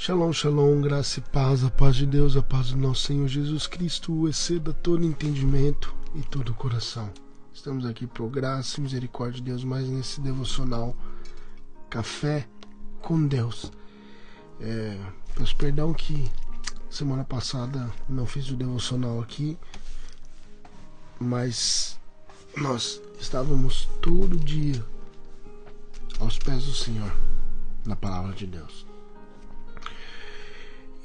Shalom, shalom, graça e paz, a paz de Deus, a paz do nosso Senhor Jesus Cristo, exceda todo entendimento e todo coração. Estamos aqui por graça e misericórdia de Deus, mais nesse devocional Café com Deus. Peço perdão que semana passada não fiz o devocional aqui, mas nós estávamos todo dia aos pés do Senhor, na palavra de Deus.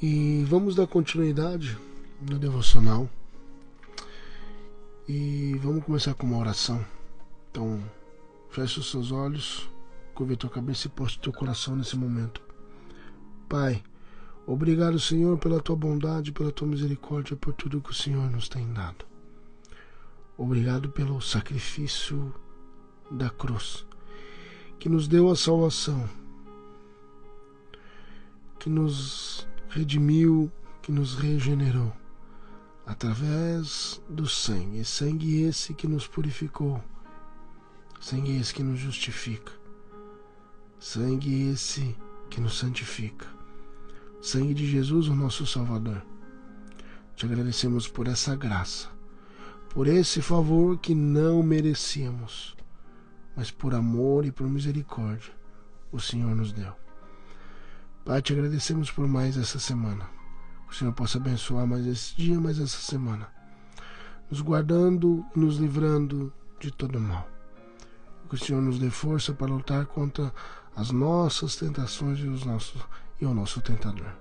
E vamos dar continuidade no devocional. E vamos começar com uma oração. Então, feche os seus olhos, curva a tua cabeça e poste o teu coração nesse momento. Pai, obrigado, Senhor, pela tua bondade, pela tua misericórdia, por tudo que o Senhor nos tem dado. Obrigado pelo sacrifício da cruz, que nos deu a salvação, que nos redimiu, que nos regenerou através do sangue, sangue esse que nos purificou, sangue esse que nos justifica, sangue esse que nos santifica, sangue de Jesus, o nosso Salvador. Te agradecemos por essa graça, por esse favor que não merecíamos, mas por amor e por misericórdia o Senhor nos deu. Pai, te agradecemos por mais essa semana. Que o Senhor possa abençoar mais esse dia, mais essa semana, nos guardando e nos livrando de todo mal. Que o Senhor nos dê força para lutar contra as nossas tentações e o nosso tentador.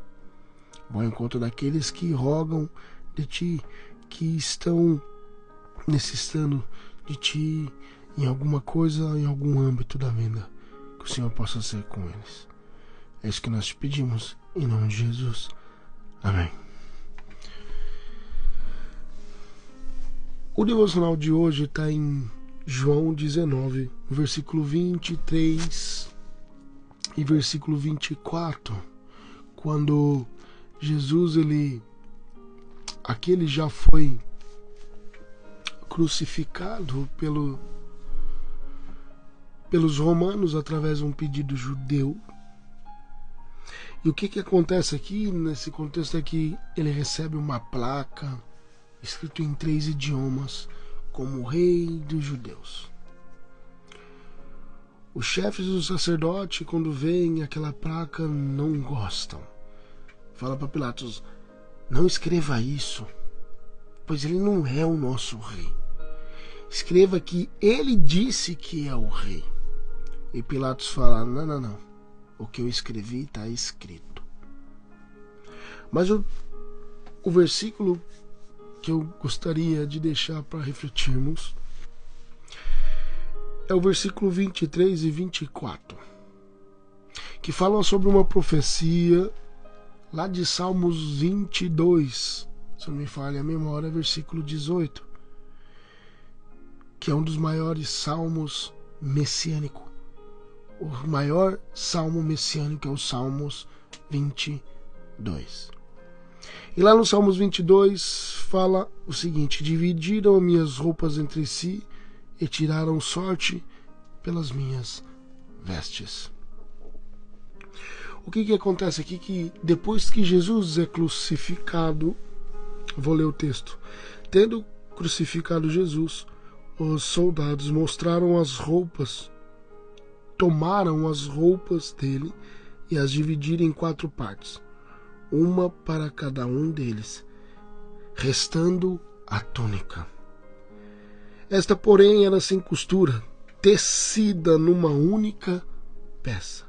Bom encontro daqueles que rogam de Ti, que estão necessitando de Ti em alguma coisa, em algum âmbito da vida. Que o Senhor possa ser com eles. É isso que nós te pedimos, em nome de Jesus. Amém. O devocional de hoje está em João 19, versículo 23 e versículo 24, quando Jesus, ele já foi crucificado pelos romanos através de um pedido judeu. E o que acontece aqui, nesse contexto, é que ele recebe uma placa escrito em 3 idiomas, como Rei dos Judeus. Os chefes do sacerdote, quando veem aquela placa, não gostam. Fala para Pilatos: não escreva isso, pois ele não é o nosso rei. Escreva que ele disse que é o rei. E Pilatos fala: não. O que eu escrevi está escrito. Mas o versículo que eu gostaria de deixar para refletirmos é o versículo 23 e 24, que falam sobre uma profecia lá de Salmos 22, se não me falha a memória, versículo 18, que é um dos maiores salmos messiânicos. O maior salmo messiânico é o Salmos 22. E lá no Salmos 22 fala o seguinte: dividiram as minhas roupas entre si e tiraram sorte pelas minhas vestes. O que acontece aqui? Que depois que Jesus é crucificado, vou ler o texto: tendo crucificado Jesus, os soldados mostraram as roupas, tomaram as roupas dele e as dividiram em 4 partes, uma para cada um deles, restando a túnica. Esta, porém, era sem costura, tecida numa única peça,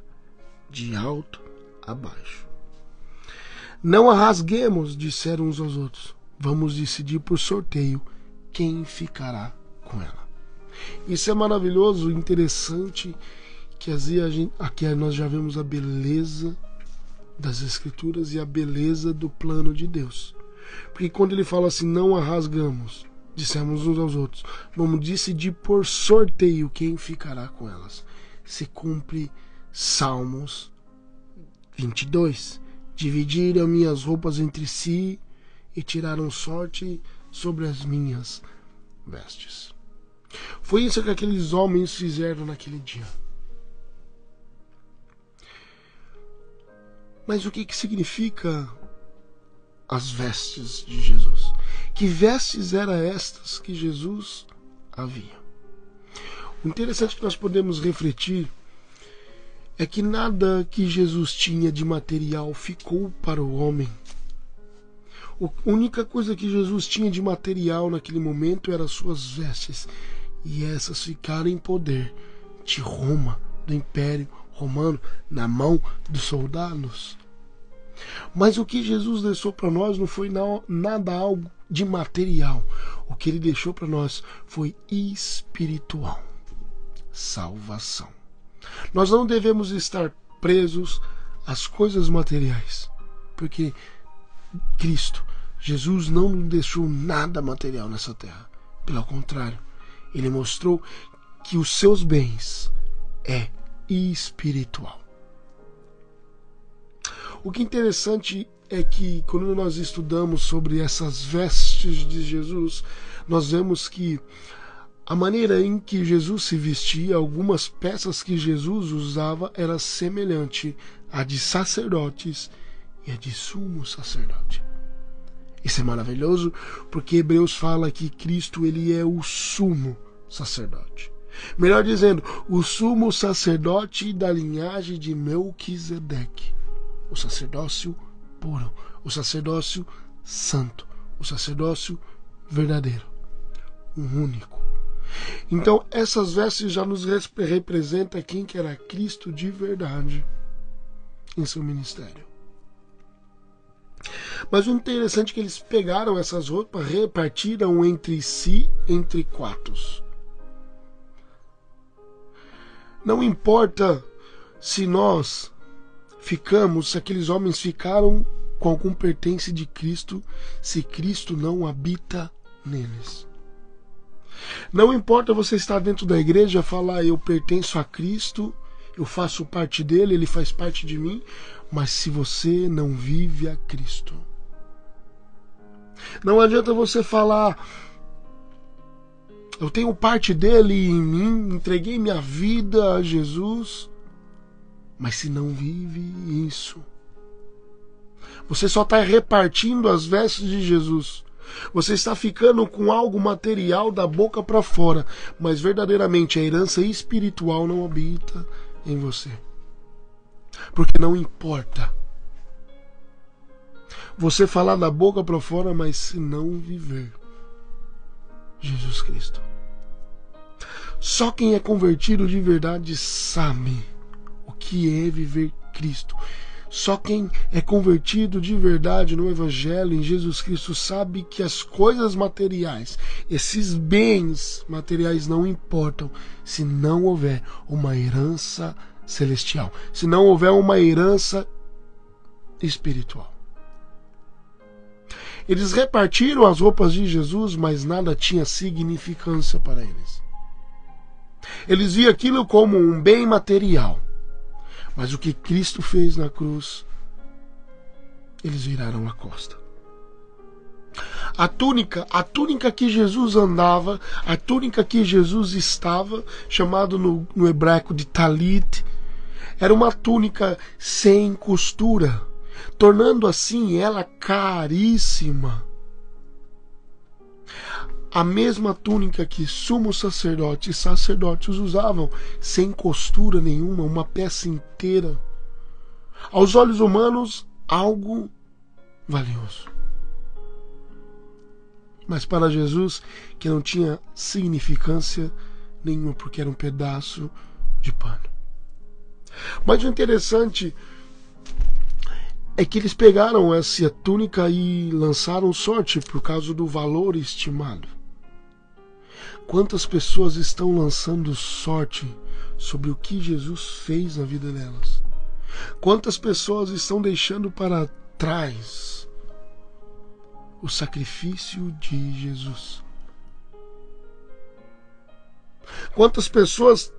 de alto a baixo. Não a rasguemos, disseram uns aos outros. Vamos decidir por sorteio quem ficará com ela. Isso é maravilhoso, interessante, que aqui nós já vemos a beleza das Escrituras e a beleza do plano de Deus. Porque quando ele fala assim: não a rasgamos, dissemos uns aos outros, vamos decidir por sorteio quem ficará com elas, se cumpre Salmos 22. Dividiram minhas roupas entre si e tiraram sorte sobre as minhas vestes. Foi isso que aqueles homens fizeram naquele dia. Mas o que significa as vestes de Jesus? Que vestes eram estas que Jesus havia? O interessante que nós podemos refletir é que nada que Jesus tinha de material ficou para o homem. A única coisa que Jesus tinha de material naquele momento eram as suas vestes, e essas ficaram em poder de Roma, do Império Romano, na mão dos soldados. Mas o que Jesus deixou para nós não foi nada algo de material. O que ele deixou para nós foi espiritual. Salvação. Nós não devemos estar presos às coisas materiais, porque Cristo, Jesus, não nos deixou nada material nessa terra. Pelo contrário, ele mostrou que os seus bens é espiritual. O que é interessante é que quando nós estudamos sobre essas vestes de Jesus, nós vemos que a maneira em que Jesus se vestia, algumas peças que Jesus usava, era semelhante à de sacerdotes e à de sumo sacerdote. Isso é maravilhoso, porque Hebreus fala que Cristo ele é o sumo sacerdote. Melhor dizendo, o sumo sacerdote da linhagem de Melquisedeque. O sacerdócio puro, o sacerdócio santo, o sacerdócio verdadeiro, um único. Então essas vestes já nos representam quem que era Cristo de verdade em seu ministério. Mas o interessante é que eles pegaram essas roupas, repartiram entre si, entre quatros. Não importa se nós ficamos, se aqueles homens ficaram com algum pertence de Cristo, se Cristo não habita neles. Não importa você estar dentro da igreja e falar eu pertenço a Cristo, eu faço parte dele, ele faz parte de mim, mas se você não vive a Cristo. Não adianta você falar eu tenho parte dele em mim, entreguei minha vida a Jesus, mas se não vive isso, você só está repartindo as vestes de Jesus. Você está ficando com algo material da boca para fora, mas verdadeiramente a herança espiritual não habita em você. Porque não importa você falar da boca para fora, mas se não viver Jesus Cristo. Só quem é convertido de verdade sabe o que é viver Cristo. Só quem é convertido de verdade no Evangelho, em Jesus Cristo, sabe que as coisas materiais, esses bens materiais não importam se não houver uma herança celestial, se não houver uma herança espiritual. Eles repartiram as roupas de Jesus, mas nada tinha significância para eles. Eles viam aquilo como um bem material. Mas o que Cristo fez na cruz, eles viraram a costa. A túnica que Jesus andava, a túnica que Jesus estava, chamado no hebraico de talit, era uma túnica sem costura, tornando assim ela caríssima. A mesma túnica que sumos sacerdotes e sacerdotes usavam, sem costura nenhuma, uma peça inteira. Aos olhos humanos, algo valioso. Mas para Jesus, que não tinha significância nenhuma, porque era um pedaço de pano. Mas o interessante é que eles pegaram essa túnica e lançaram sorte por causa do valor estimado. Quantas pessoas estão lançando sorte sobre o que Jesus fez na vida delas? Quantas pessoas estão deixando para trás o sacrifício de Jesus? Quantas pessoas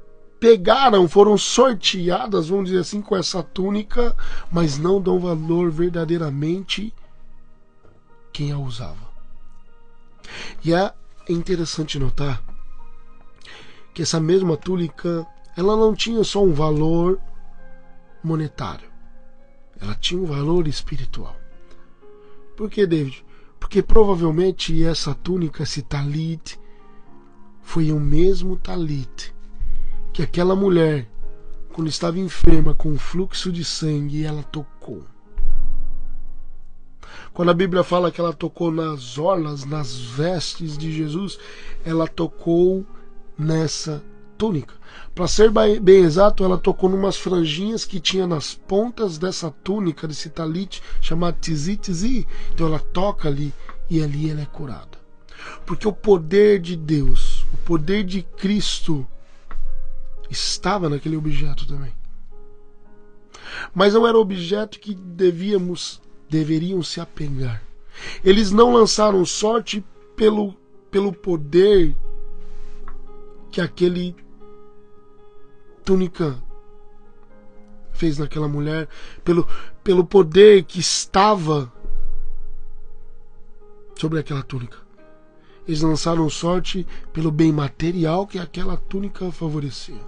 foram sorteadas, vamos dizer assim, com essa túnica, mas não dão valor verdadeiramente quem a usava? E é interessante notar que essa mesma túnica, ela não tinha só um valor monetário. Ela tinha um valor espiritual. Por que, David? Porque provavelmente essa túnica, esse talit, foi o mesmo talit que aquela mulher, quando estava enferma com um fluxo de sangue, ela tocou. Quando a Bíblia fala que ela tocou nas orlas, nas vestes de Jesus, ela tocou nessa túnica. Para ser bem exato, ela tocou numas franjinhas que tinha nas pontas dessa túnica, desse talit, chamado tzizi. Então ela toca ali e ali ela é curada. Porque o poder de Deus, o poder de Cristo estava naquele objeto também. Mas não era objeto que deveriam se apegar. Eles não lançaram sorte pelo poder que aquele túnica fez naquela mulher, pelo poder que estava sobre aquela túnica. Eles lançaram sorte pelo bem material que aquela túnica favorecia.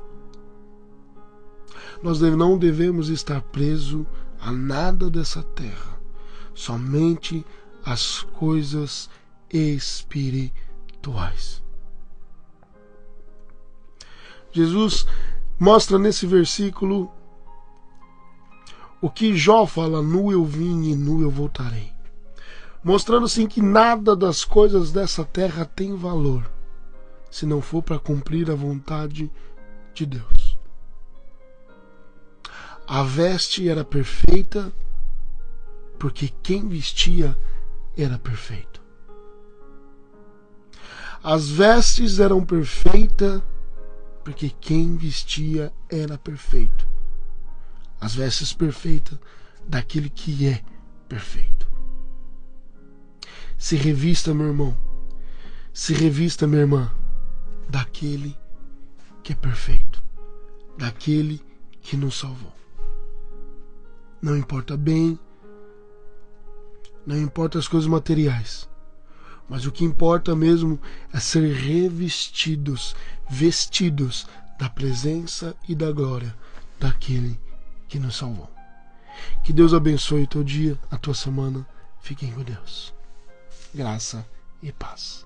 Nós não devemos estar presos a nada dessa terra, somente as coisas espirituais. Jesus mostra nesse versículo o que Jó fala: nu eu vim e nu eu voltarei. Mostrando assim que nada das coisas dessa terra tem valor, se não for para cumprir a vontade de Deus. A veste era perfeita porque quem vestia era perfeito. As vestes eram perfeitas porque quem vestia era perfeito. As vestes perfeitas daquele que é perfeito. Se revista, meu irmão, se revista, minha irmã, daquele que é perfeito, daquele que nos salvou. Não importa bem, não importa as coisas materiais, mas o que importa mesmo é ser revestidos, vestidos da presença e da glória daquele que nos salvou. Que Deus abençoe o teu dia, a tua semana. Fiquem com Deus. Graça e paz.